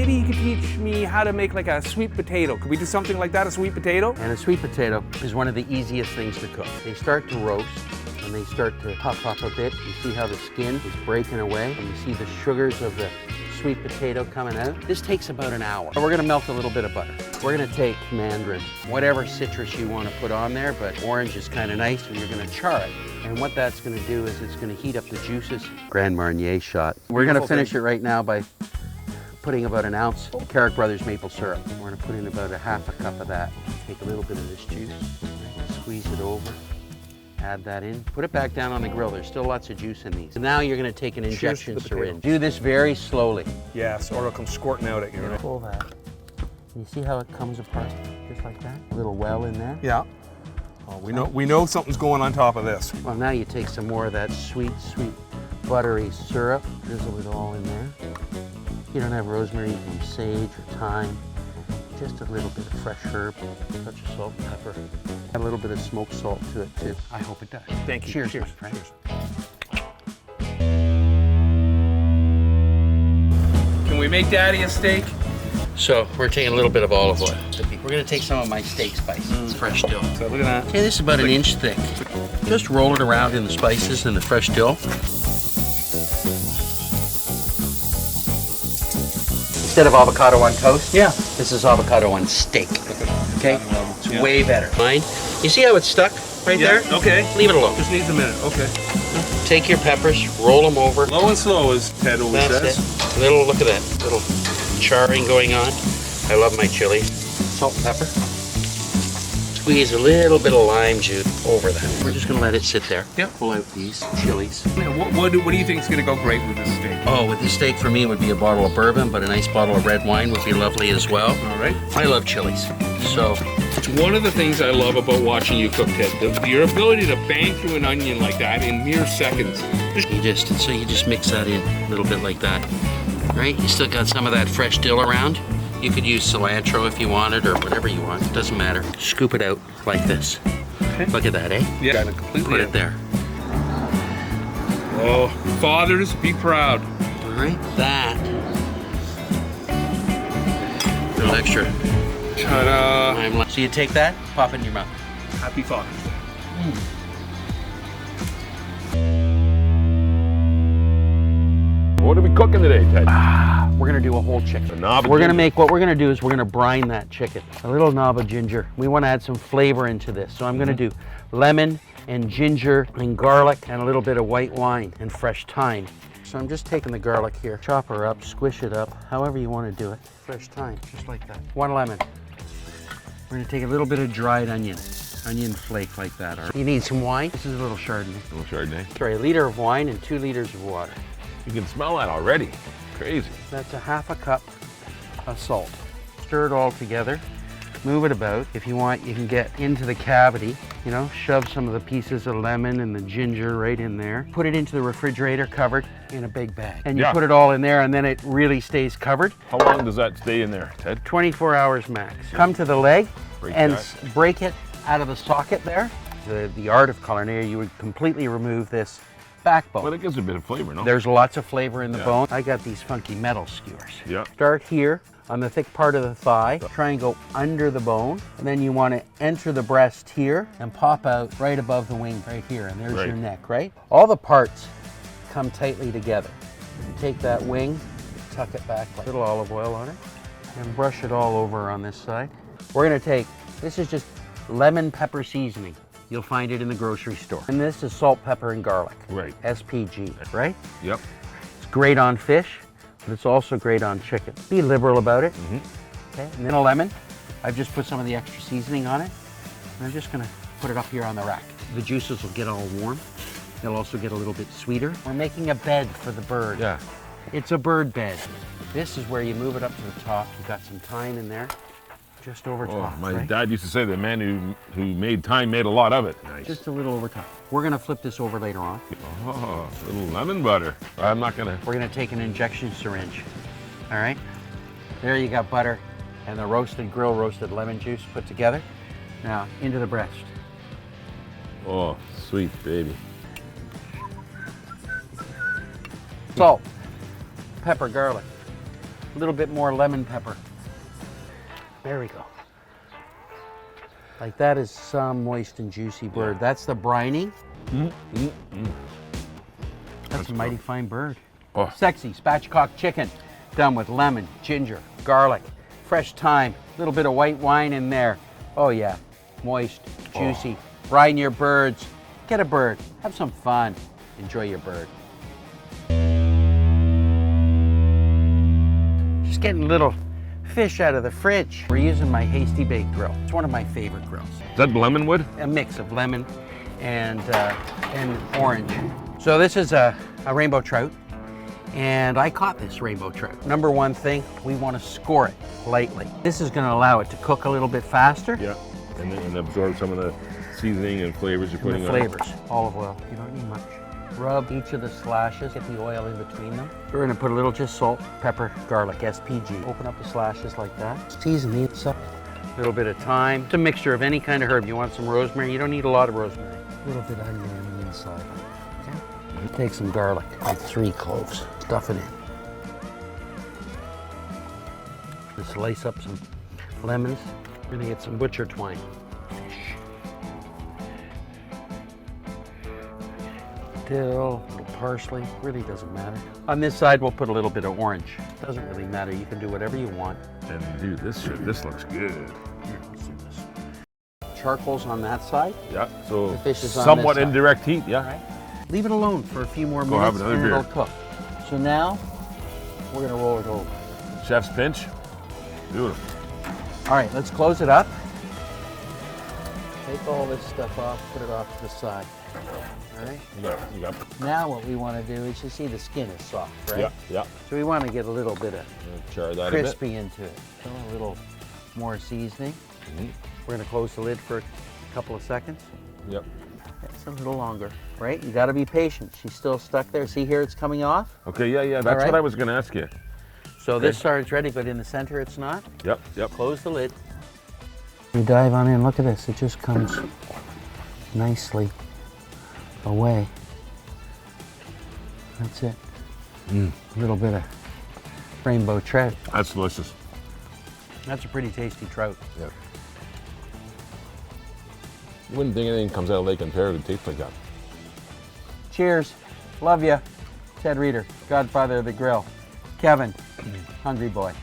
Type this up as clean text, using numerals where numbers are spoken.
maybe you could teach me how to make like a sweet potato. Could we do something like that, a sweet potato? And a sweet potato is one of the easiest things to cook. They start to roast and they start to puff up a bit. You see how the skin is breaking away and you see the sugars of the sweet potato coming out. This takes about an hour. We're gonna melt a little bit of butter. We're gonna take mandarin, whatever citrus you wanna put on there, but orange is kind of nice, and you're gonna char it. And what that's gonna do is it's gonna heat up the juices. Grand Marnier shot. We're gonna finish it right now by putting about an ounce of Carrick Brothers maple syrup. We're gonna put in about a half a cup of that. Take a little bit of this juice, squeeze it over. Add that in. Put it back down on the grill. There's still lots of juice in these. So now you're going to take an injection syringe. Do this very slowly. Yes, or it'll come squirting out at you. Right? Pull that. You see how it comes apart, just like that? A little well in there. Yeah. Oh, we know something's going on top of this. Well, now you take some more of that sweet, buttery syrup. Drizzle it all in there. If you don't have rosemary, you can sage or thyme. Just a little bit of fresh herb, touch of salt and pepper. Add a little bit of smoked salt to it too. I hope it does. Thank you. Cheers, Cheers. my friend. Cheers. Can we make Daddy a steak? So we're taking a little bit of olive oil. We're gonna take some of my steak spice. It's fresh dill. So look at that. Okay, this is about an inch thick. Just roll it around in the spices and the fresh dill. Instead of avocado on toast, this is avocado on steak. Okay? It's way better. Fine. You see how it's stuck right there? Okay. Leave it alone. Just needs a minute. Okay. Take your peppers, roll them over. Low and slow, as Ted always That's says. it. Look at that. Little charring going on. I love my chili. Salt and pepper. Squeeze a little bit of lime juice over that. We're just gonna let it sit there. Yep. Pull out these chilies. What do you think is going to go great with this steak? Oh, with this steak for me would be a bottle of bourbon, but a nice bottle of red wine would be lovely as well. All right. I love chilies. So It's one of the things I love about watching you cook, Ted. Your ability to bang through an onion like that in mere seconds. you just mix that in a little bit like that. Right? You still got some of that fresh dill around. You could use cilantro if you wanted, or whatever you want. It doesn't matter. Scoop it out like this. Okay. Look at that, eh? Yeah, got it completely. Put it there. Oh, fathers, be proud. All right, that. A little extra. Ta-da! So you take that, pop it in your mouth. Happy Father's Day. What are we cooking today, Ted? We're gonna do a whole chicken. A knob of We're gonna ginger. make, what we're gonna do is we're gonna brine that chicken. A little knob of ginger. We wanna add some flavor into this. So I'm gonna do lemon and ginger and garlic and a little bit of white wine and fresh thyme. So I'm just taking the garlic here, chop her up, squish it up, however you wanna do it. Fresh thyme, just like that. 1 lemon. We're gonna take a little bit of dried onion flake like that. You need some wine. This is a little Chardonnay. A little Chardonnay. Sorry, a liter of wine and 2 liters of water. You can smell that already. Crazy. That's a half a cup of salt. Stir it all together, move it about. If you want, you can get into the cavity, you know, shove some of the pieces of lemon and the ginger right in there. Put it into the refrigerator covered in a big bag. And you put it all in there and then it really stays covered. How long does that stay in there, Ted? 24 hours max. Come to the leg and that. break it out of the socket there. The art of culinary, you would completely remove this backbone. Well, it gives a bit of flavor, no? There's lots of flavor in the bone. I got these funky metal skewers. Yeah. Start here on the thick part of the thigh. Try and go under the bone. And then you want to enter the breast here and pop out right above the wing right here. And there's your neck, right? All the parts come tightly together. You take that wing, tuck it back, a little olive oil on it, and brush it all over on this side. We're going to take, this is just lemon pepper seasoning. You'll find it in the grocery store. And this is salt, pepper, and garlic. Right. SPG, right? Yep. It's great on fish, but it's also great on chicken. Be liberal about it. Okay, and then a lemon. I've just put some of the extra seasoning on it. And I'm just gonna put it up here on the rack. The juices will get all warm. They'll also get a little bit sweeter. We're making a bed for the bird. Yeah. It's a bird bed. This is where you move it up to the top. You've got some thyme in there. Just over top, Oh, my right? dad used to say the man who made thyme made a lot of it. Nice. Just a little over top. We're gonna flip this over later on. Oh, a little lemon butter. I'm not gonna. We're gonna take an injection syringe. All right? There you got butter and the grill roasted lemon juice put together. Now, into the breast. Oh, sweet baby. Salt, pepper, garlic. A little bit more lemon pepper. There we go. Like that is some moist and juicy bird. That's the briny. That's a mighty fine bird. Oh. Sexy spatchcock chicken, done with lemon, ginger, garlic, fresh thyme, a little bit of white wine in there. Oh yeah, moist, juicy. Brine your birds. Get a bird. Have some fun. Enjoy your bird. Just getting little fish out of the fridge. We're using my Hasty Bake grill. It's one of my favorite grills. Is that lemon wood? A mix of lemon and orange. So this is a rainbow trout, and I caught this rainbow trout. Number one thing, we want to score it lightly. This is going to allow it to cook a little bit faster. Yeah, and absorb some of the seasoning and flavors you're putting The on it. flavors, olive oil, you don't need much. Rub each of the slashes, get the oil in between them. We're going to put a little just salt, pepper, garlic, SPG. Open up the slashes like that. Season these up. A little bit of thyme. It's a mixture of any kind of herb. You want some rosemary? You don't need a lot of rosemary. A little bit of onion on the inside. Okay. Take some garlic, like 3 cloves. Stuff it in. Just slice up some lemons. We're gonna get some butcher twine. Dill, a little parsley, really doesn't matter. On this side, we'll put a little bit of orange. Doesn't really matter, you can do whatever you want. And dude, this looks good. Here, let's do this. Charcoal's on that side. Yeah, so The fish is on somewhat this side. indirect heat, yeah. All right. Leave it alone for a few more Go have minutes another and beer. it'll cook. So now, we're gonna roll it over. Chef's pinch. Beautiful. All right, let's close it up. Take all this stuff off, put it off to the side. All right. You got Now what we want to do is, you see the skin is soft, right? yeah, yeah. So we want to get a little bit of Char that crispy into it. So a little more seasoning. We're going to close the lid for a couple of seconds. a bit. Yep. It's a little longer, right? You got to be patient. She's still stuck there. See here, it's coming off. Okay, yeah. That's right. what I was gonna ask you. So this side is ready, but in the center it's not. Yep. Close the lid. You dive on in. Look at this. It just comes nicely away. That's it. A little bit of rainbow trout. That's delicious. That's a pretty tasty trout. Yep. You wouldn't think anything comes out of Lake Ontario that tastes like that. Cheers. Love ya. Ted Reader, Godfather of the Grill. Kevin, Hungry Boy.